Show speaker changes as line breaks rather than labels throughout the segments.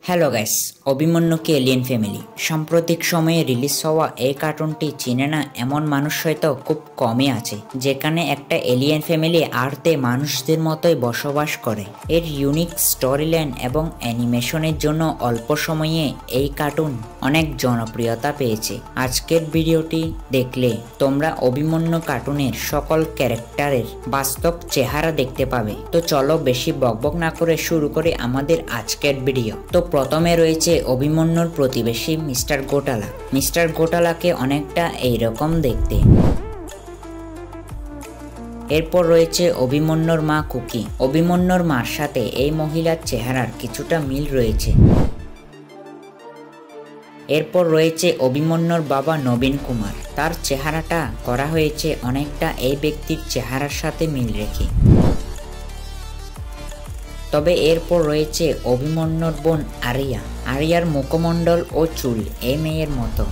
Hello guys, অভিমন্যুকে alien family সাম্প্রতিক সময়ে release হওয়া এই কার্টুনটি চিনে না এমন মানুষ হয়তো খুব কমই আছে, যেখানে একটা এলিয়েন ফ্যামিলি আর্থে মানুষদের মতোই বসবাস করে। এর ইউনিক স্টোরি লাইন এবং অ্যানিমেশনের জন্য অল্প সময়ে এই কার্টুন অনেক জনপ্রিয়তা পেয়েছে। আজকের ভিডিওটি দেখলে তোমরা অভিমন্যু কার্টুনের সকল ক্যারেক্টারের বাস্তব চেহারা দেখতে পাবে। তো চলো বেশি বকবক না করে শুরু করি আমাদের আজকের ভিডিও। তো প্রথমে রয়েছে অভিমন্যুর প্রতিবেশী মিস্টার গোটালা। মিস্টার গোটালাকে অনেকটা এইরকম দেখতে। এরপর রয়েছে অভিমন্যুর মা কুকি। অভিমন্যুর মার সাথে এই মহিলার চেহারার কিছুটা মিল রয়েছে। এরপর রয়েছে অভিমন্যুর বাবা নবীন কুমার। তার চেহারাটা করা হয়েছে অনেকটা এই ব্যক্তির চেহারার সাথে মিল রেখে। তবে এরপর রয়েছে অভিমন্যুর বোন আরিয়া। আরিয়ার মুখমণ্ডল ও চুল এই মেয়ের মতো।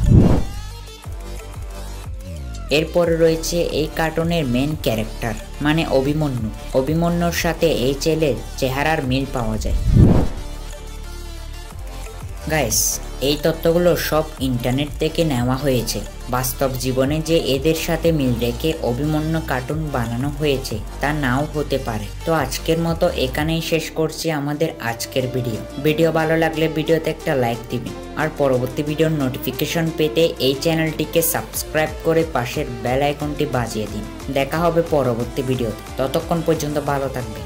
এরপর রয়েছে এই কার্টুনের মেন ক্যারেক্টার মানে অভিমন্যু। অভিমন্যুর সাথে এই ছেলের চেহারার মিল পাওয়া যায়। গাইস, এই তথ্যগুলো সব ইন্টারনেট থেকে নেওয়া হয়েছে। বাস্তব জীবনে যে এদের সাথে মিল রেখে অভিমন্যু কার্টুন বানানো হয়েছে তা নাও হতে পারে। তো আজকের মতো এখানেই শেষ করছি আমাদের আজকের ভিডিও ভালো লাগলে ভিডিওতে একটা লাইক দিবেন, আর পরবর্তী ভিডিওর নোটিফিকেশন পেতে এই চ্যানেলটিকে সাবস্ক্রাইব করে পাশের বেল আইকনটি বাজিয়ে দিন। দেখা হবে পরবর্তী ভিডিওতে, ততক্ষণ পর্যন্ত ভালো থাকবেন।